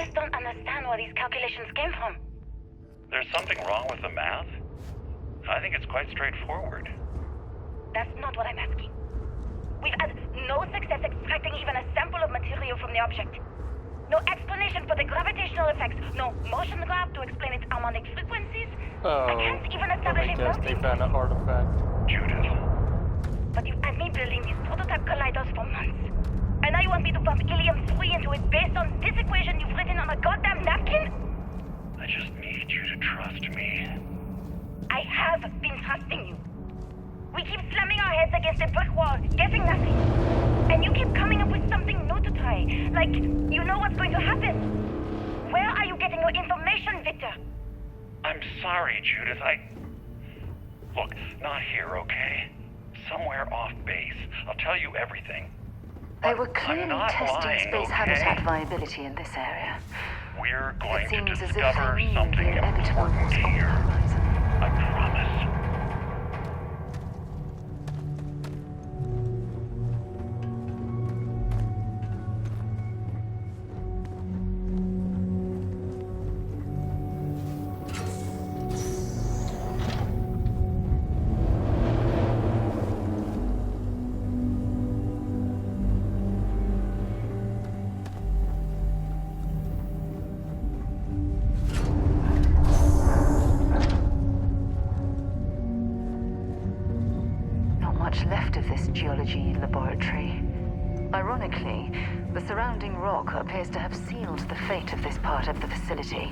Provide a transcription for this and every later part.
just don't understand where these calculations came from. There's something wrong with the math? I think it's quite straightforward. That's not what I'm asking. We've had no success extracting even a sample of material from the object. No explanation for the gravitational effects. No motion graph to explain its harmonic frequencies. I can't even establish a guess they melting found an artifact. Judith. But you've had me building these prototype colliders for months. And now you want me to pump helium-3 into it based on this equation you've written on a goddamn napkin? I just need you to trust me. I have been trusting you. We keep slamming our heads against a brick wall, getting nothing. And you keep coming up with something new to try. Like, you know what's going to happen. Where are you getting your information, Victor? I'm sorry, Judith. Look, not here, okay? Somewhere off base. I'll tell you everything. They But were clearly I'm not testing lying, space okay? habitat viability in this area. We're going It to seems as if discover they knew something the inevitable important was on the here. horizon. I promise. Not much left of this geology laboratory. Ironically, the surrounding rock appears to have sealed the fate of this part of the facility.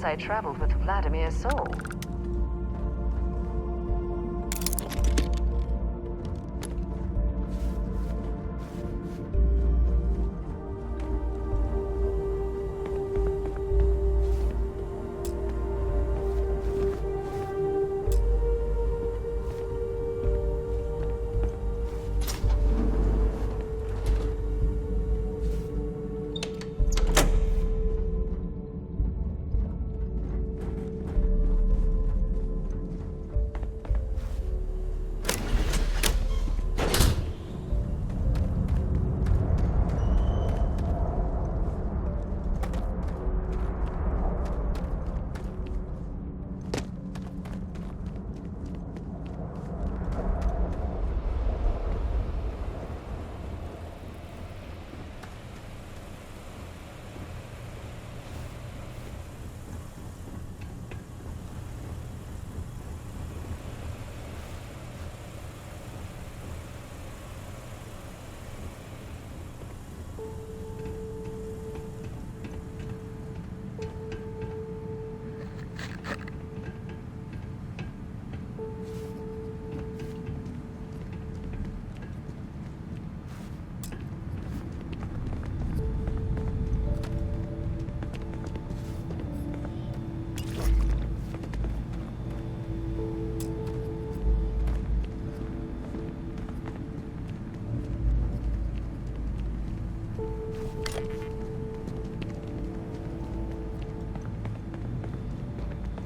since I traveled with Vladimir's soul.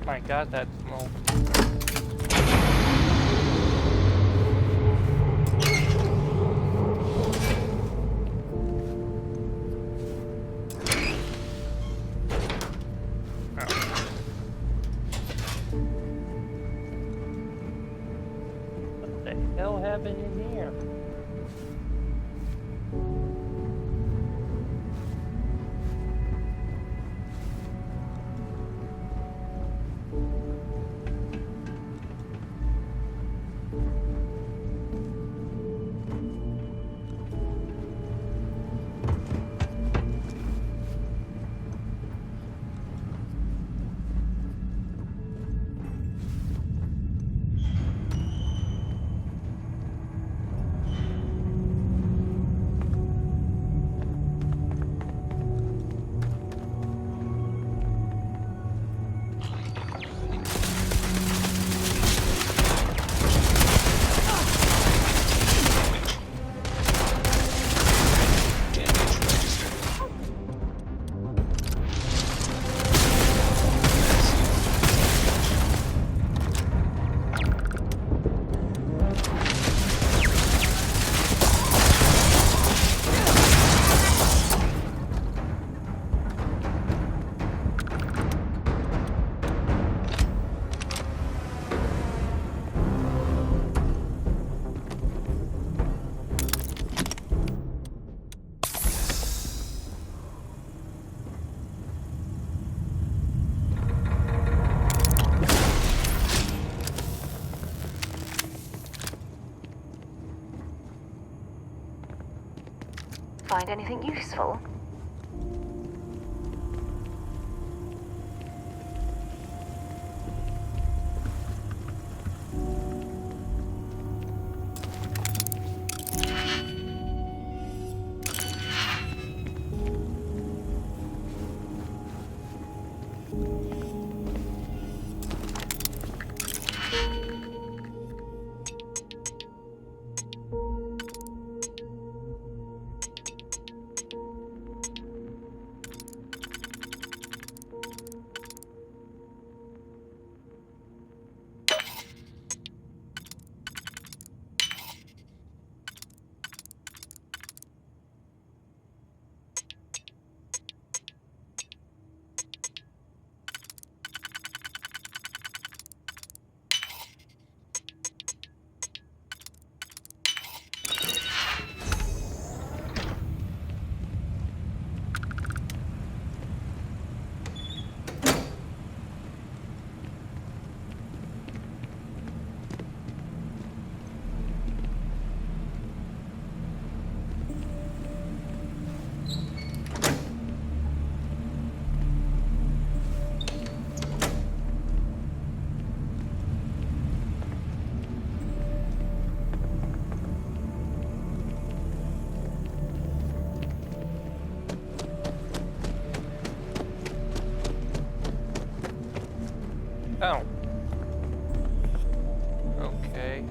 My god, that smoke. What the hell happened in here? Find anything useful? Okay.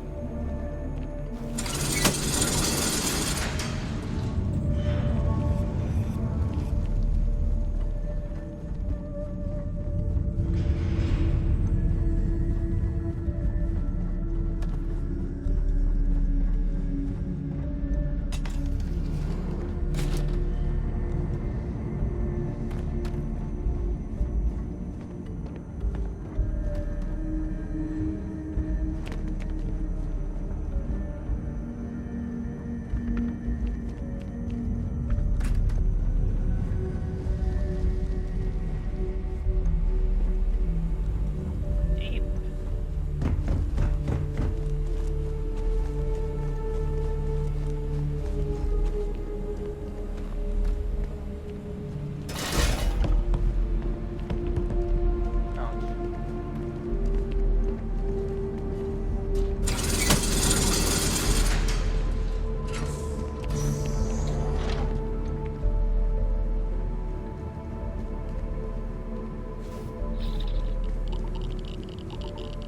Deep.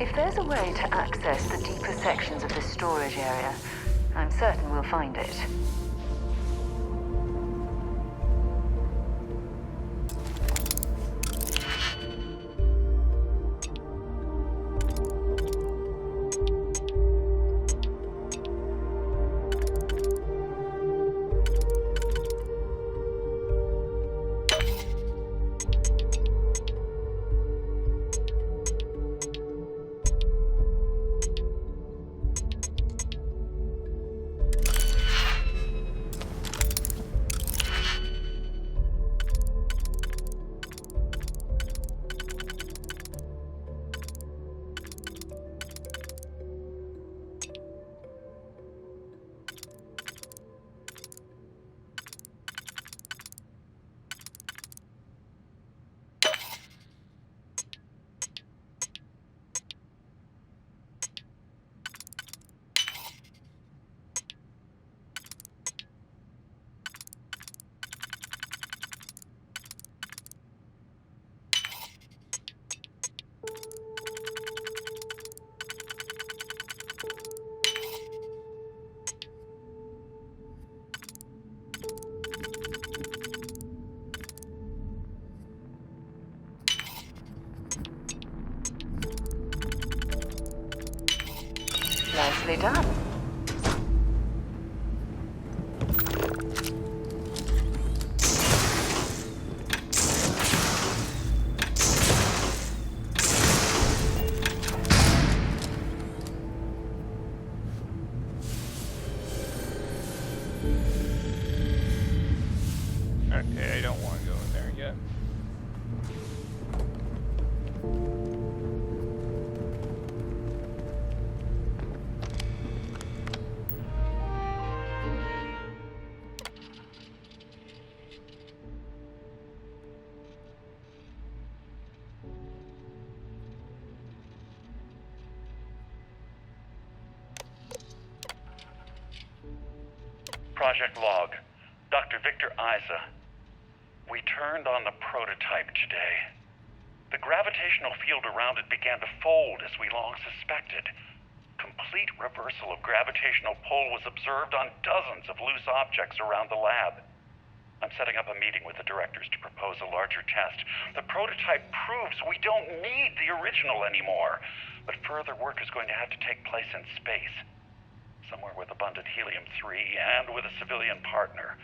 If there's a way to access the deeper sections of this storage area, I'm certain we'll find it. Nicely done. Okay, I don't want to go in there yet. Project Log. Dr. Victor Isa. We turned on the prototype today. The gravitational field around it began to fold as we long suspected. Complete reversal of gravitational pull was observed on dozens of loose objects around the lab. I'm setting up a meeting with the directors to propose a larger test. The prototype proves we don't need the original anymore, but further work is going to have to take place in space. Somewhere with abundant helium-3 and with a civilian partner.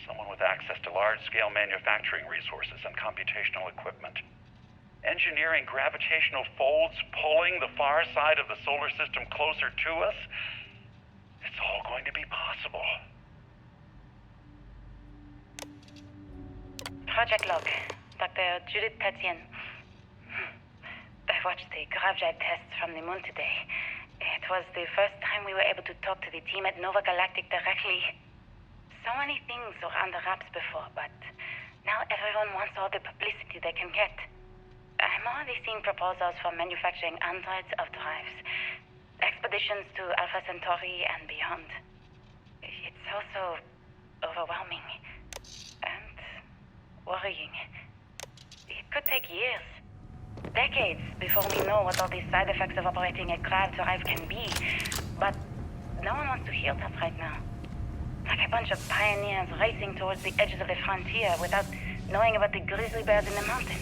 Someone with access to large-scale manufacturing resources and computational equipment. Engineering gravitational folds pulling the far side of the solar system closer to us. It's all going to be possible. Project Log. Dr. Judith Tatian. I watched the GravJet tests from the moon today. It was the first time we were able to talk to the team at Nova Galactic directly. So many things were under wraps before, but now everyone wants all the publicity they can get. I'm already seeing proposals for manufacturing androids of drives, expeditions to Alpha Centauri and beyond. It's also overwhelming and worrying. It could take years. decades before we know what all these side effects of operating a craft arrive can be. But no one wants to hear that right now. Like a bunch of pioneers racing towards the edges of the frontier without knowing about the grizzly bears in the mountains.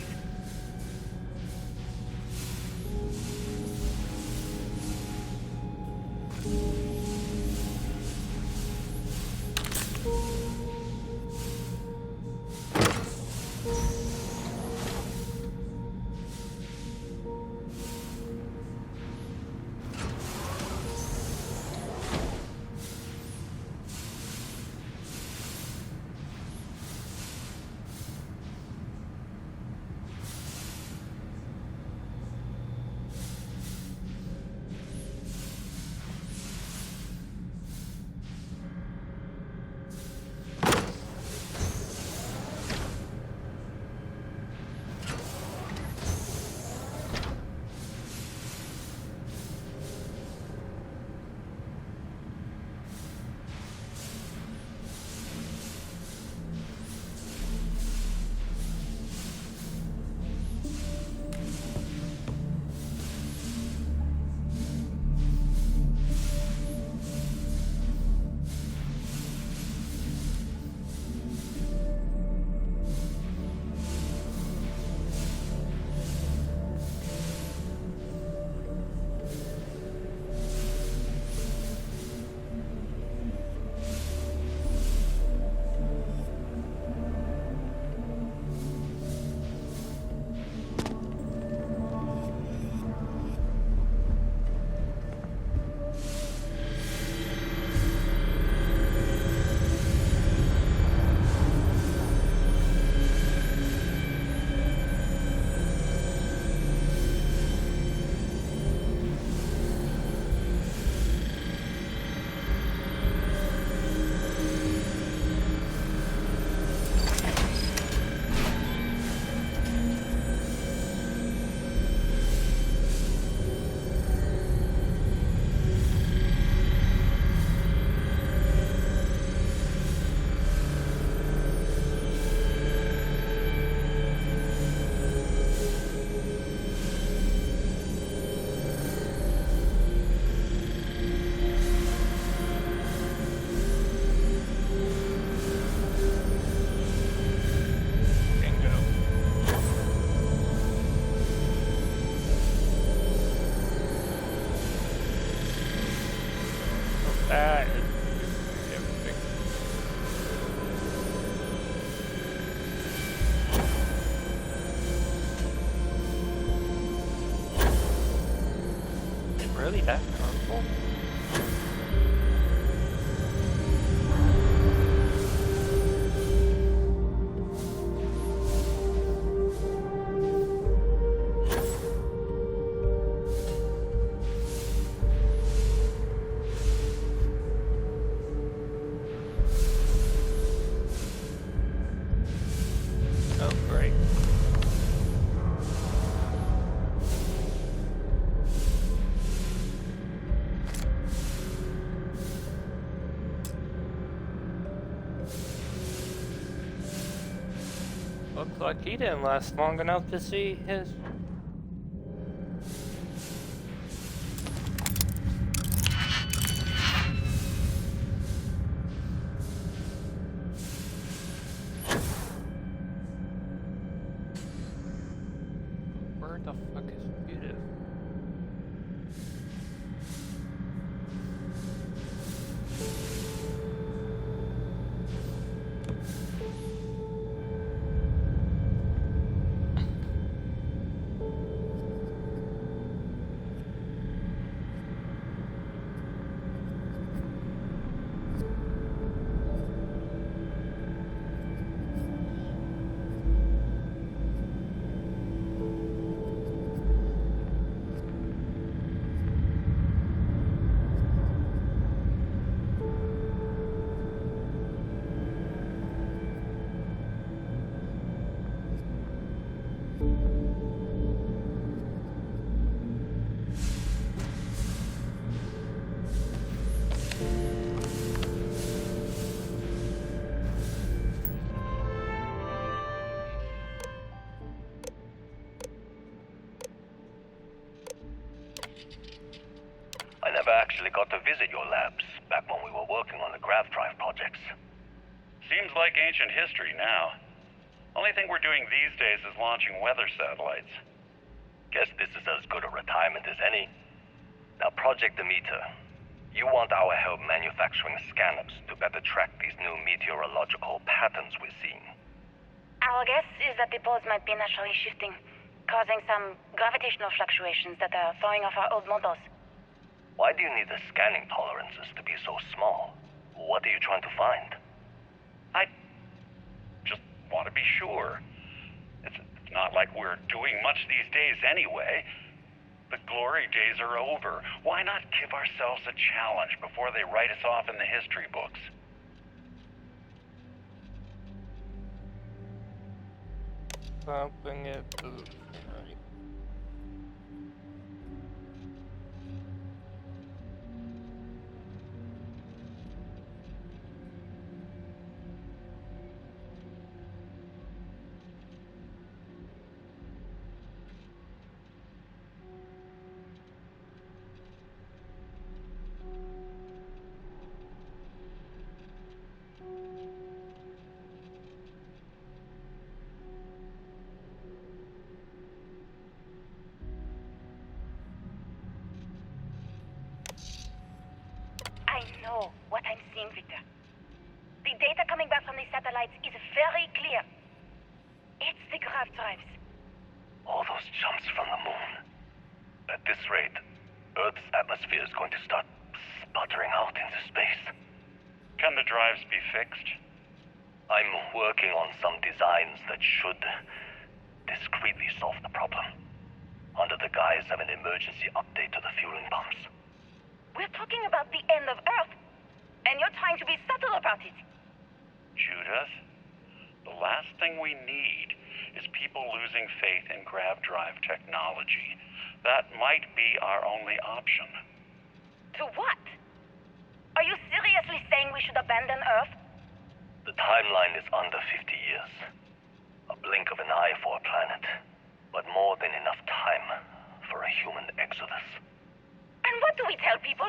That is everything. Is it really that harmful? Oh, great. Looks like he didn't last long enough to see his... Where the fuck is Judith? never actually got to visit your labs back when we were working on the grav drive projects. Seems like ancient history now. Only thing we're doing these days is launching weather satellites. Guess this is as good a retirement as any. Now, Project Demeter, you want our help manufacturing scanners to better track these new meteorological patterns we're seeing. Our guess is that the poles might be naturally shifting, causing some gravitational fluctuations that are throwing off our old models. Why do you need the scanning tolerances to be so small? What are you trying to find? I just want to be sure. It's not like we're doing much these days anyway. The glory days are over. Why not give ourselves a challenge before they write us off in the history books? Bumping it. Ooh, right. I know what I'm seeing, Victor. The data coming back from the satellites is very clear. It's the grav drives. All those jumps from the moon. At this rate, Earth's atmosphere is going to start sputtering out into space. Can the drives be fixed? I'm working on some designs that should discreetly solve the problem, under the guise of an emergency update to the fueling pumps. We're talking about the end of Earth, and you're trying to be subtle about it. Judith, the last thing we need is people losing faith in grav drive technology. That might be our only option. To what? Are you seriously saying we should abandon Earth? The timeline is under 50 years. A blink of an eye for a planet, but more than enough time for a human exodus. And what do we tell people?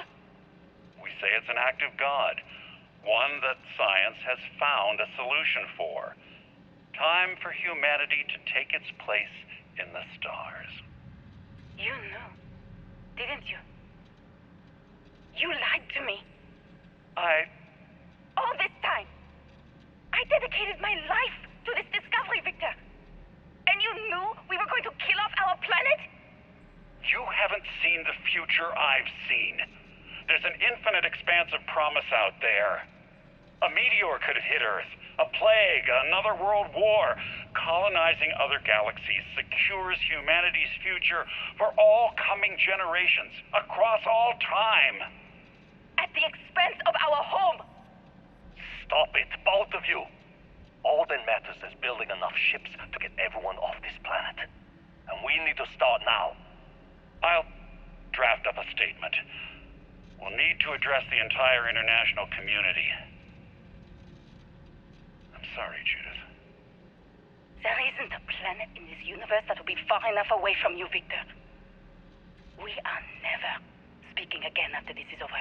We say it's an act of God, one that science has found a solution for. Time for humanity to take its place in the stars. You knew, didn't you? You lied to me. All this time, I dedicated my life to this discovery, Victor. And you knew we were going to kill off our planet? You haven't seen the future I've seen. There's an infinite expanse of promise out there. A meteor could have hit Earth, a plague, another world war. Colonizing other galaxies secures humanity's future for all coming generations, across all time. At the expense of our home. Stop it, both of you. All that matters is building enough ships to get everyone off this planet. And we need to start now. I'll draft up a statement. We'll need to address the entire international community. I'm sorry, Judith. There isn't a planet in this universe that will be far enough away from you, Victor. We are never speaking again after this is over.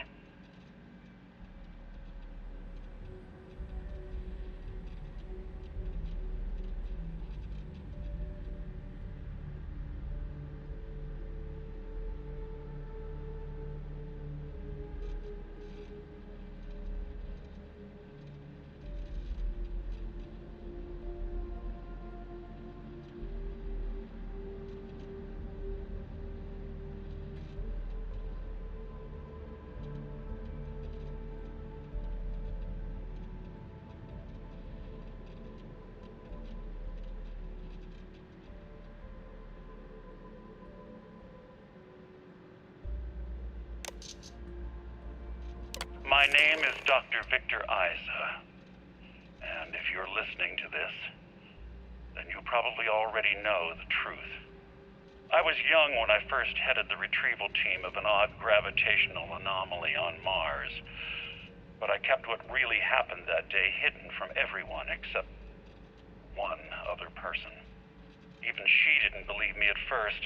My name is Dr. Victor Isa, and if you're listening to this, then you probably already know the truth. I was young when I first headed the retrieval team of an odd gravitational anomaly on Mars, but I kept what really happened that day hidden from everyone except one other person. Even she didn't believe me at first,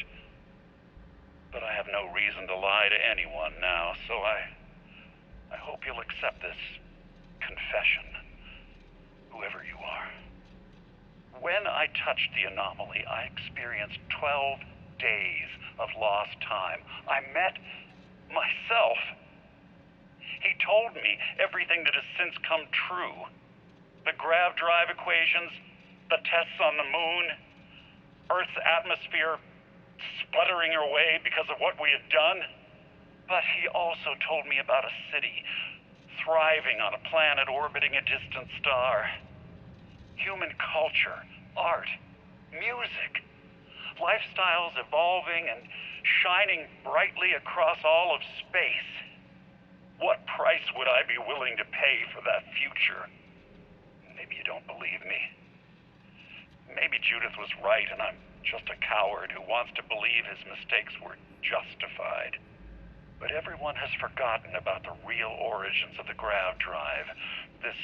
But I have no reason to lie to anyone now, so I hope you'll accept this confession, whoever you are. When I touched the anomaly, I experienced 12 days of lost time. I met myself. He told me everything that has since come true. The grav drive equations, the tests on the moon, Earth's atmosphere sputtering away because of what we had done. But he also told me about a city thriving on a planet orbiting a distant star. Human culture, art, music, lifestyles evolving and shining brightly across all of space. What price would I be willing to pay for that future? Maybe you don't believe me. Maybe Judith was right and I'm just a coward who wants to believe his mistakes were justified. But everyone has forgotten about the real origins of the grav drive, this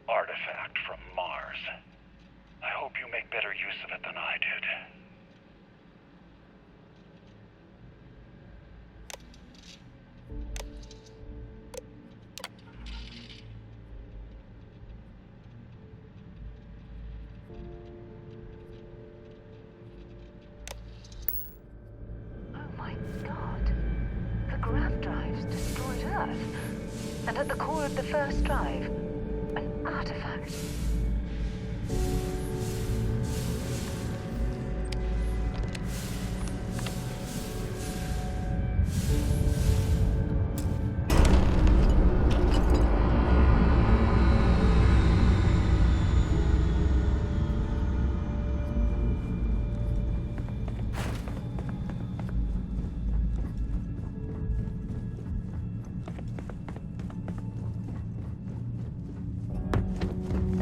artifact from Mars. I hope you make better use of it than I did. Oh my god. The grav drives destroyed Earth. And at the core of the first drive, an artifact.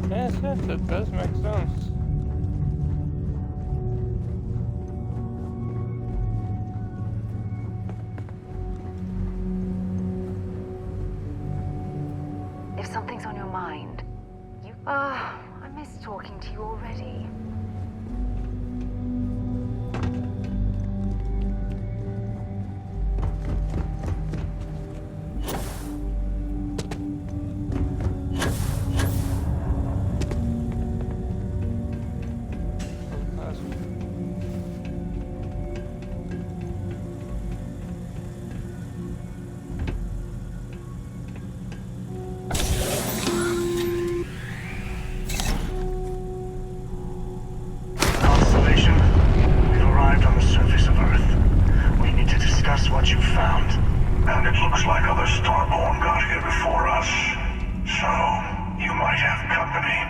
Yes, it does make sense. If something's on your mind, you... I miss talking to you already. Constellation, we've arrived on the surface of Earth. We need to discuss what you found. And it looks like other Starborn got here before us. So, you might have company.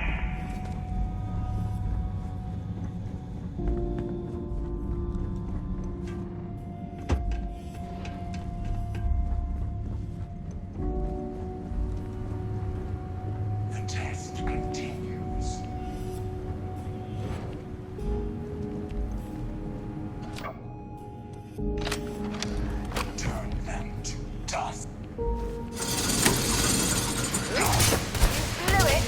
The test continues. Turn them to dust. Blew it.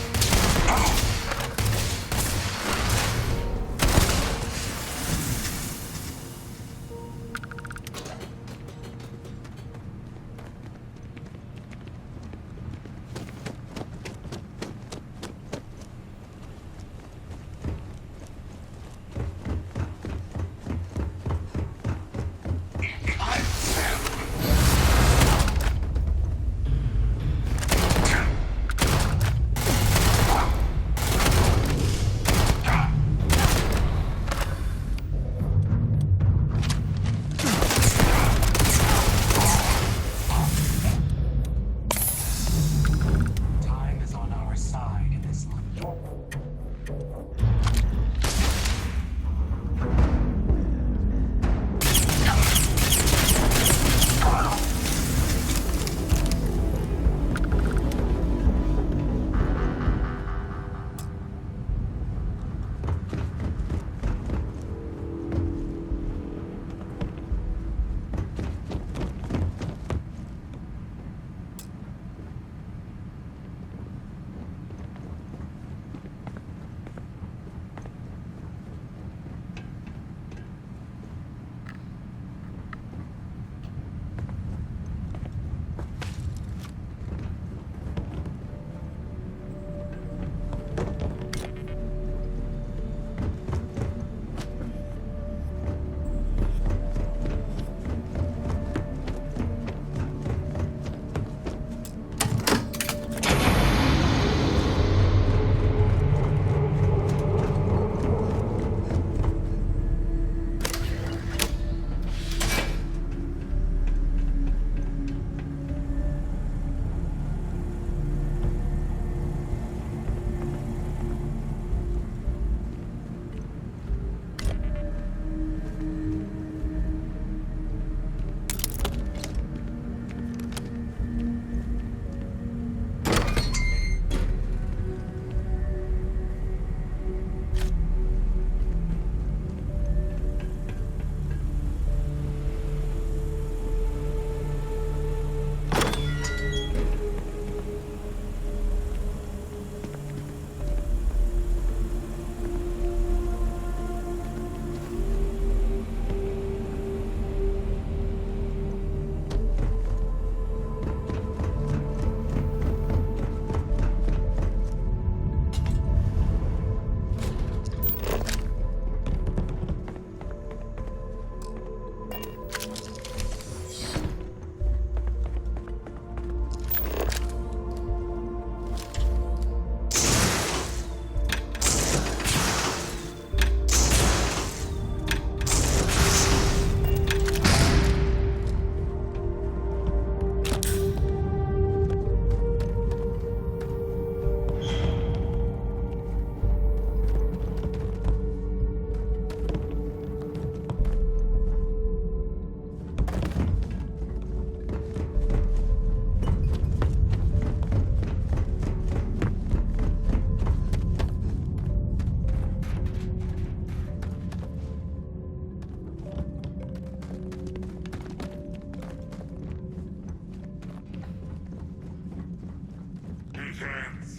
intelligence!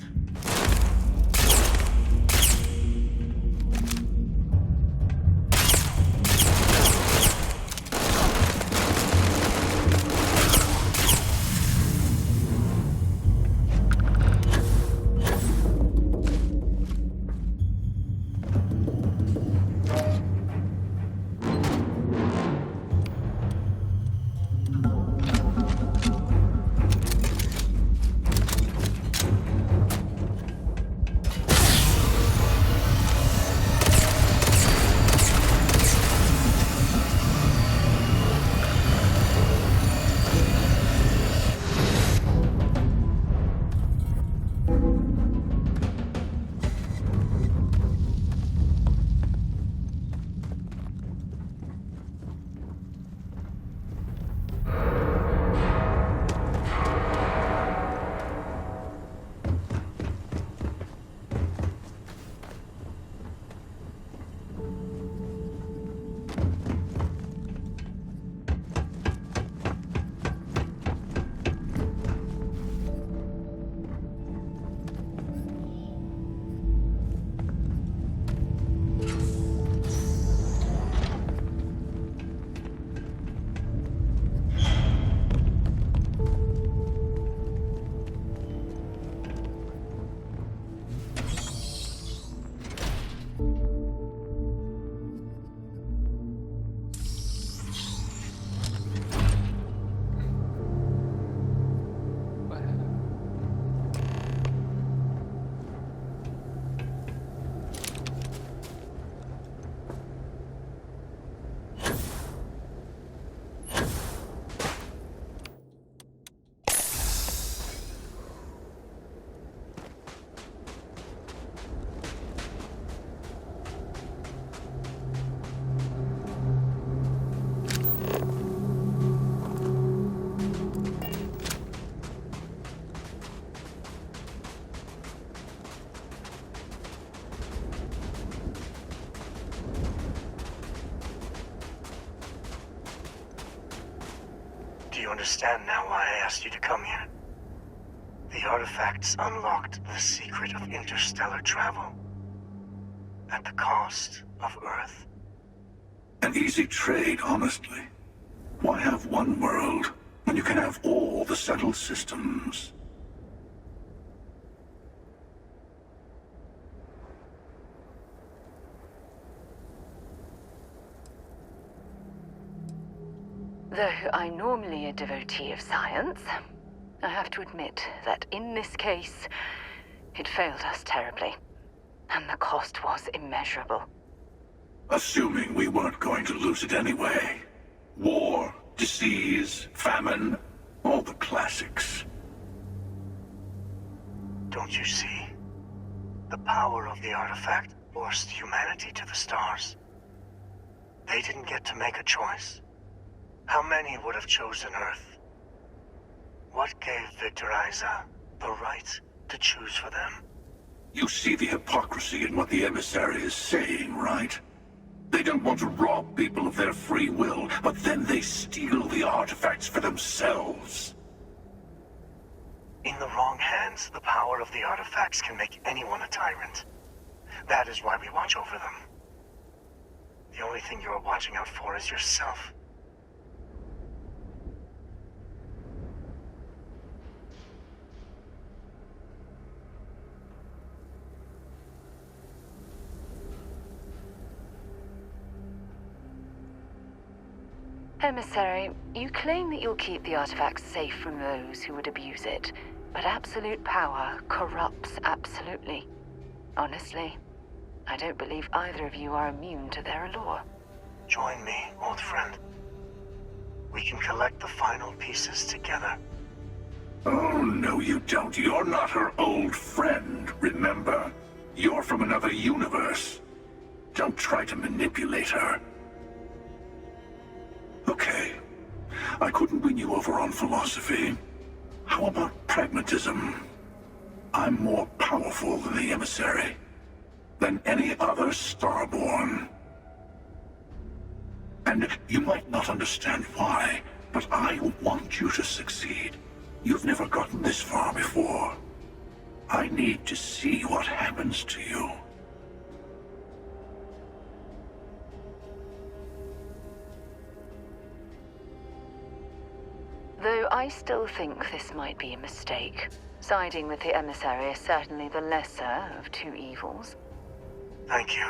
Do you understand now why I asked you to come here? The artifacts unlocked the secret of interstellar travel. At the cost of Earth. An easy trade, honestly. Why have one world when you can have all the settled systems? Though I'm normally a devotee of science, I have to admit that in this case, it failed us terribly. And the cost was immeasurable. Assuming we weren't going to lose it anyway. War, disease, famine, all the classics. Don't you see? The power of the artifact forced humanity to the stars. They didn't get to make a choice. How many would have chosen Earth? What gave Victor Isa the right to choose for them? You see the hypocrisy in what the emissary is saying, right? They don't want to rob people of their free will, but then they steal the artifacts for themselves. In the wrong hands, the power of the artifacts can make anyone a tyrant. That is why we watch over them. The only thing you're watching out for is yourself. Emissary, you claim that you'll keep the artifacts safe from those who would abuse it, but absolute power corrupts absolutely. Honestly, I don't believe either of you are immune to their allure. Join me, old friend. We can collect the final pieces together. Oh, no you don't. You're not her old friend, remember? You're from another universe. Don't try to manipulate her. Okay. I couldn't win you over on philosophy. How about pragmatism? I'm more powerful than the emissary. Than any other Starborn. And you might not understand why, but I want you to succeed. You've never gotten this far before. I need to see what happens to you. Though I still think this might be a mistake. Siding with the emissary is certainly the lesser of two evils. Thank you.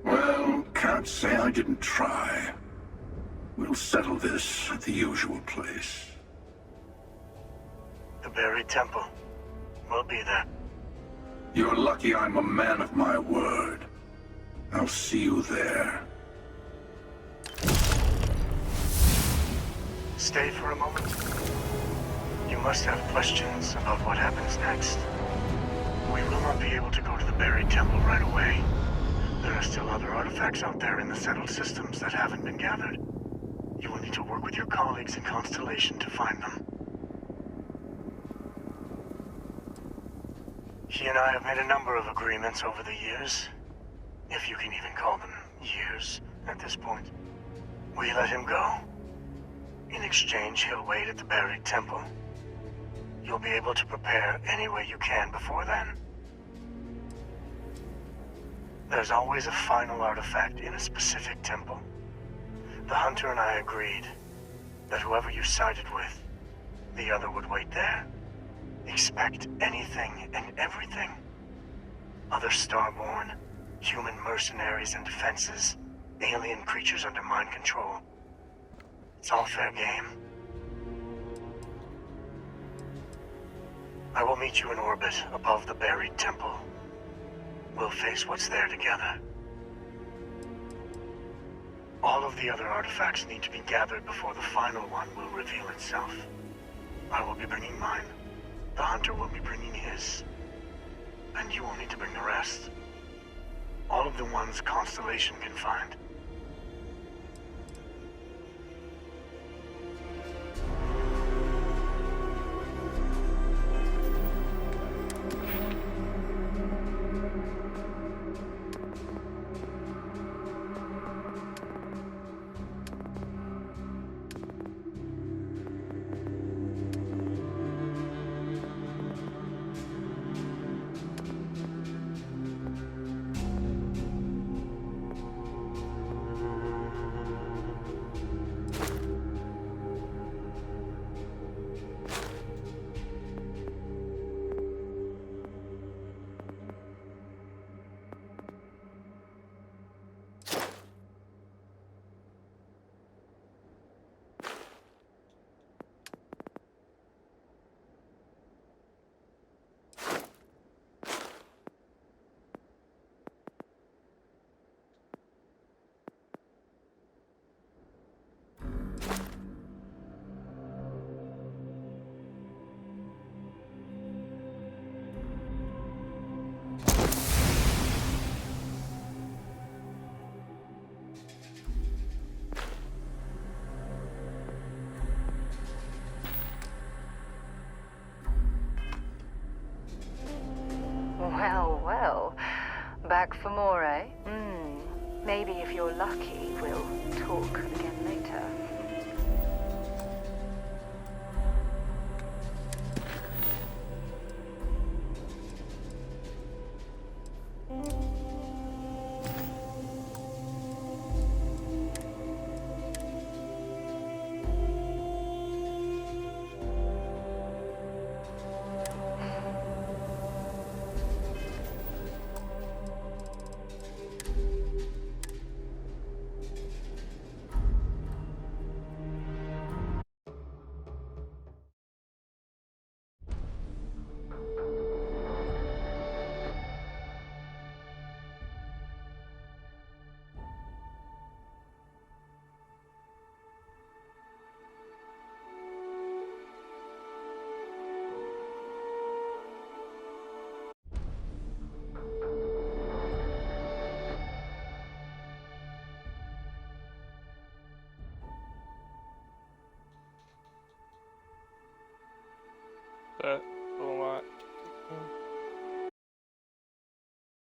Well, can't say I didn't try. We'll settle this at the usual place. The buried temple. We'll be there. You're lucky I'm a man of my word. I'll see you there. Stay for a moment. You must have questions about what happens next. We will not be able to go to the buried temple right away. There are still other artifacts out there in the settled systems that haven't been gathered. You will need to work with your colleagues in Constellation to find them. He and I have made a number of agreements over the years, if you can even call them years at this point. We let him go. In exchange, he'll wait at the buried temple. You'll be able to prepare any way you can before then. There's always a final artifact in a specific temple. The Hunter and I agreed that whoever you sided with, the other would wait there. Expect anything and everything. Other Starborn, human mercenaries and defenses, alien creatures under mind control. It's all fair game. I will meet you in orbit above the buried temple. We'll face what's there together. All of the other artifacts need to be gathered before the final one will reveal itself. I will be bringing mine. The Hunter will be bringing his. And you will need to bring the rest. All of the ones Constellation can find. Well, well. Back for more, eh? Maybe if you're lucky, we'll talk again later. That a lot.